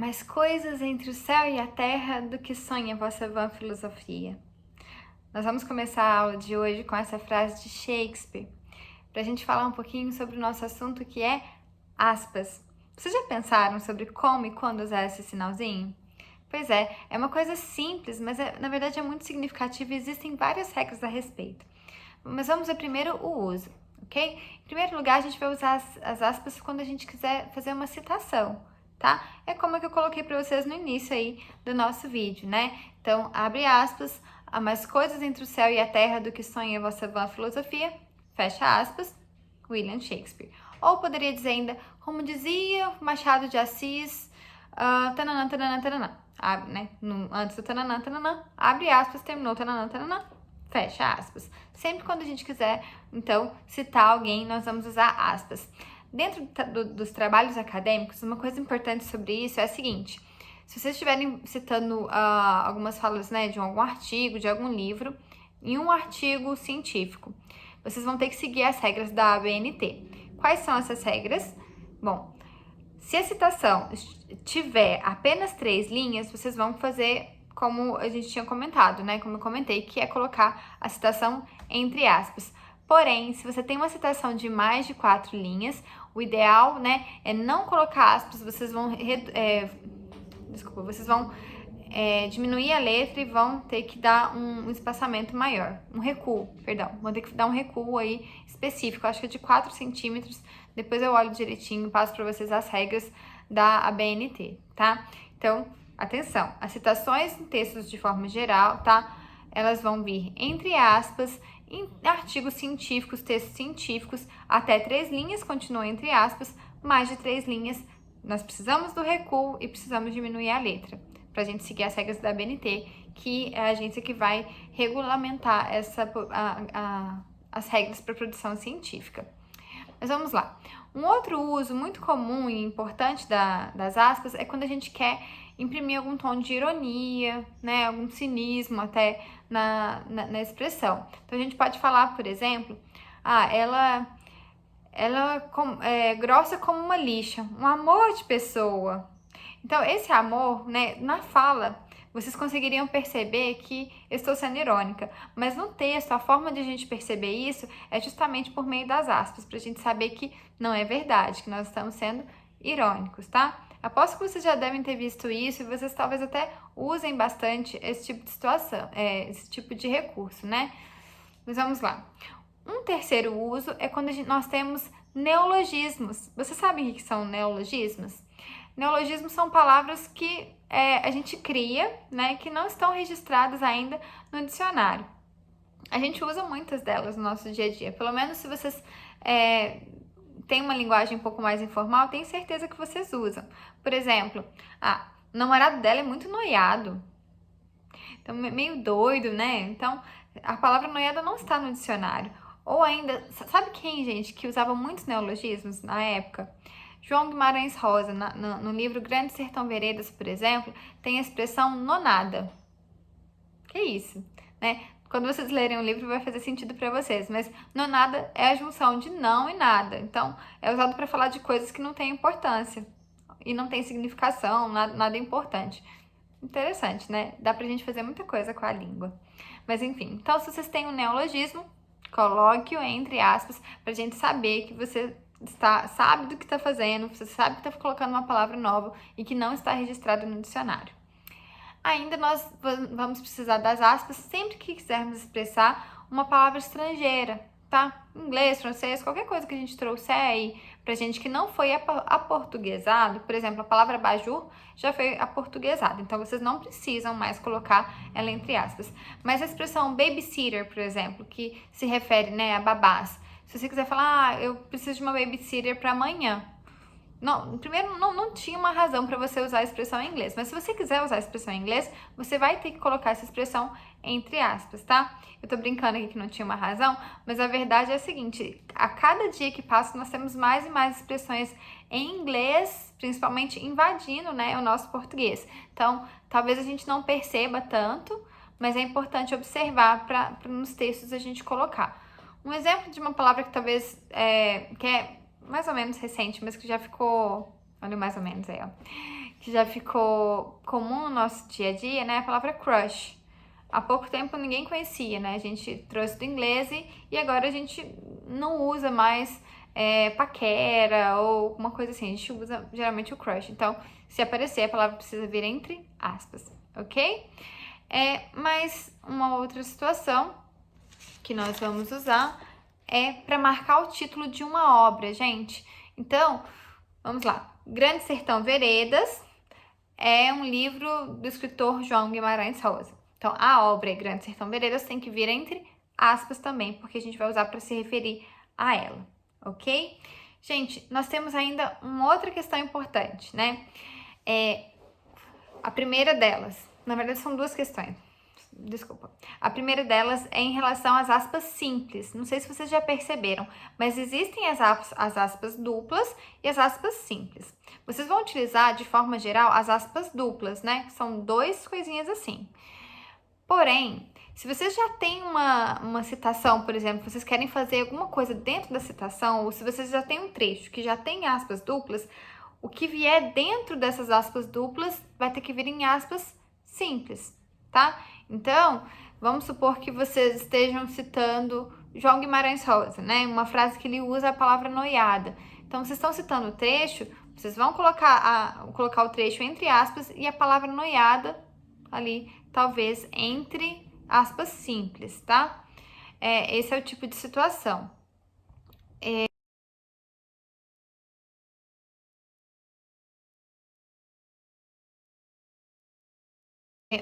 mais coisas entre o céu e a terra do que sonha a vossa vã filosofia. Nós vamos começar a aula de hoje com essa frase de Shakespeare, para a gente falar um pouquinho sobre o nosso assunto que é aspas. Vocês já pensaram sobre como e quando usar esse sinalzinho? Pois é uma coisa simples, mas na verdade é muito significativa e existem várias regras a respeito. Mas vamos ver primeiro o uso, ok? Em primeiro lugar, a gente vai usar as aspas quando a gente quiser fazer uma citação, tá? É como que eu coloquei para vocês no início aí do nosso vídeo, né? Então, abre aspas, há mais coisas entre o céu e a terra do que sonha a vossa vã filosofia, fecha aspas, William Shakespeare. Ou poderia dizer ainda, como dizia Machado de Assis, tananã, tananã, tananã. Abre, né? Antes do tananã, tananã, abre aspas, terminou tananã, tananã, fecha aspas. Sempre quando a gente quiser, então, citar alguém, nós vamos usar aspas. Dentro dos trabalhos acadêmicos, uma coisa importante sobre isso é a seguinte: se vocês estiverem citando algumas falas, né, de algum artigo, de algum livro, em um artigo científico, vocês vão ter que seguir as regras da ABNT. Quais são essas regras? Bom, se a citação tiver apenas 3 linhas, vocês vão fazer como a gente tinha comentado, né? Como eu comentei, que é colocar a citação entre aspas. Porém, se você tem uma citação de mais de 4 linhas, o ideal, né, é não colocar aspas, vocês vão diminuir a letra e vão ter que dar um espaçamento maior, um recuo, perdão, vão ter que dar um recuo aí específico, acho que é de 4 centímetros, depois eu olho direitinho e passo para vocês as regras da ABNT, tá? Então, atenção, as citações em textos de forma geral, tá? Elas vão vir entre aspas, em artigos científicos, textos científicos, até 3 linhas, continua entre aspas, mais de 3 linhas, nós precisamos do recuo e precisamos diminuir a letra, para a gente seguir as regras da ABNT, que é a agência que vai regulamentar as regras para produção científica. Mas vamos lá. Um outro uso muito comum e importante das aspas é quando a gente quer imprimir algum tom de ironia, né, algum cinismo até na expressão. Então a gente pode falar, por exemplo, ela é grossa como uma lixa, um amor de pessoa. Então esse amor, né, na fala, vocês conseguiriam perceber que eu estou sendo irônica, mas no texto, a forma de a gente perceber isso é justamente por meio das aspas, para a gente saber que não é verdade, que nós estamos sendo irônicos, tá? Aposto que vocês já devem ter visto isso e vocês talvez até usem bastante esse tipo de situação, esse tipo de recurso, né? Mas vamos lá. Um terceiro uso é quando nós temos neologismos. Vocês sabem o que são neologismos? Neologismos são palavras que a gente cria, né, que não estão registradas ainda no dicionário. A gente usa muitas delas no nosso dia a dia. Pelo menos se vocês têm uma linguagem um pouco mais informal, tenho certeza que vocês usam. Por exemplo, o namorado dela é muito noiado. Então, meio doido, né? Então, a palavra noiada não está no dicionário. Ou ainda, sabe quem, gente, que usava muitos neologismos na época? João Guimarães Rosa, no livro Grande Sertão Veredas, por exemplo, tem a expressão nonada. Que isso, né? Quando vocês lerem o livro vai fazer sentido para vocês, mas nonada é a junção de não e nada. Então, é usado para falar de coisas que não têm importância e não tem significação, nada importante. Interessante, né? Dá pra gente fazer muita coisa com a língua. Mas enfim, então se vocês têm um neologismo, coloque-o entre aspas pra gente saber que você sabe do que está fazendo, você sabe que está colocando uma palavra nova e que não está registrada no dicionário. Ainda nós vamos precisar das aspas sempre que quisermos expressar uma palavra estrangeira, tá? Inglês, francês, qualquer coisa que a gente trouxer aí pra gente que não foi aportuguesado, por exemplo, a palavra abajur já foi aportuguesada, então vocês não precisam mais colocar ela entre aspas. Mas a expressão babysitter, por exemplo, que se refere, né, a babás, se você quiser falar, eu preciso de uma babysitter para amanhã. Não, primeiro, não tinha uma razão para você usar a expressão em inglês, mas se você quiser usar a expressão em inglês, você vai ter que colocar essa expressão entre aspas, tá? Eu tô brincando aqui que não tinha uma razão, mas a verdade é a seguinte: a cada dia que passa, nós temos mais e mais expressões em inglês, principalmente invadindo, né, o nosso português. Então, talvez a gente não perceba tanto, mas é importante observar para nos textos a gente colocar. Um exemplo de uma palavra que talvez que é mais ou menos recente, mas que já ficou, olha mais ou menos aí, ó, que já ficou comum no nosso dia a dia, né? A palavra crush. Há pouco tempo ninguém conhecia, né? A gente trouxe do inglês e agora a gente não usa mais paquera ou alguma coisa assim. A gente usa geralmente o crush. Então, se aparecer, a palavra precisa vir entre aspas, ok? Mas uma outra situação que nós vamos usar é para marcar o título de uma obra, gente. Então, vamos lá. Grande Sertão Veredas é um livro do escritor João Guimarães Rosa. Então, a obra Grande Sertão Veredas tem que vir entre aspas também, porque a gente vai usar para se referir a ela, ok? Gente, nós temos ainda uma outra questão importante, né? A primeira delas, na verdade são duas questões. Desculpa. A primeira delas é em relação às aspas simples. Não sei se vocês já perceberam, mas existem as aspas duplas e as aspas simples. Vocês vão utilizar, de forma geral, as aspas duplas, né? Que são duas coisinhas assim. Porém, se vocês já têm uma citação, por exemplo, vocês querem fazer alguma coisa dentro da citação, ou se vocês já têm um trecho que já tem aspas duplas, o que vier dentro dessas aspas duplas vai ter que vir em aspas simples, tá? Então, vamos supor que vocês estejam citando João Guimarães Rosa, né? Uma frase que ele usa a palavra noiada. Então, vocês estão citando o trecho, vocês vão colocar o trecho entre aspas e a palavra noiada ali, talvez entre aspas simples, tá? Esse é o tipo de situação.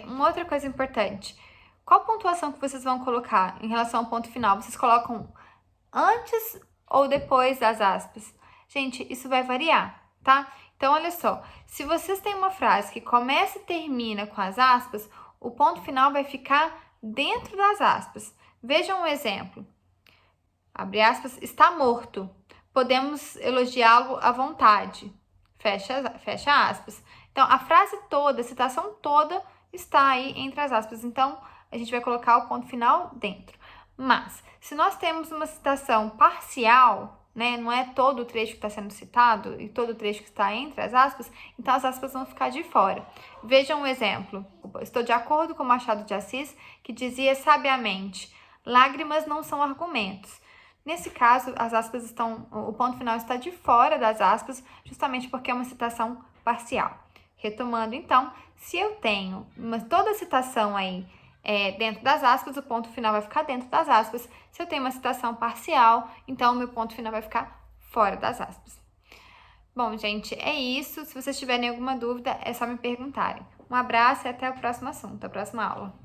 Uma outra coisa importante, qual pontuação que vocês vão colocar em relação ao ponto final? Vocês colocam antes ou depois das aspas? Gente, isso vai variar, tá? Então, olha só, se vocês têm uma frase que começa e termina com as aspas, o ponto final vai ficar dentro das aspas. Vejam um exemplo. Abre aspas, está morto. Podemos elogiá-lo à vontade. Fecha aspas. Então, a frase toda, a citação toda está aí entre as aspas. Então, a gente vai colocar o ponto final dentro. Mas, se nós temos uma citação parcial, né, não é todo o trecho que está sendo citado e todo o trecho que está entre as aspas, então as aspas vão ficar de fora. Vejam um exemplo. Estou de acordo com Machado de Assis, que dizia sabiamente: lágrimas não são argumentos. Nesse caso, o ponto final está de fora das aspas, justamente porque é uma citação parcial. Retomando, então, se eu tenho toda a citação aí dentro das aspas, o ponto final vai ficar dentro das aspas. Se eu tenho uma citação parcial, então o meu ponto final vai ficar fora das aspas. Bom, gente, é isso. Se vocês tiverem alguma dúvida, é só me perguntarem. Um abraço e até o próximo assunto, a próxima aula.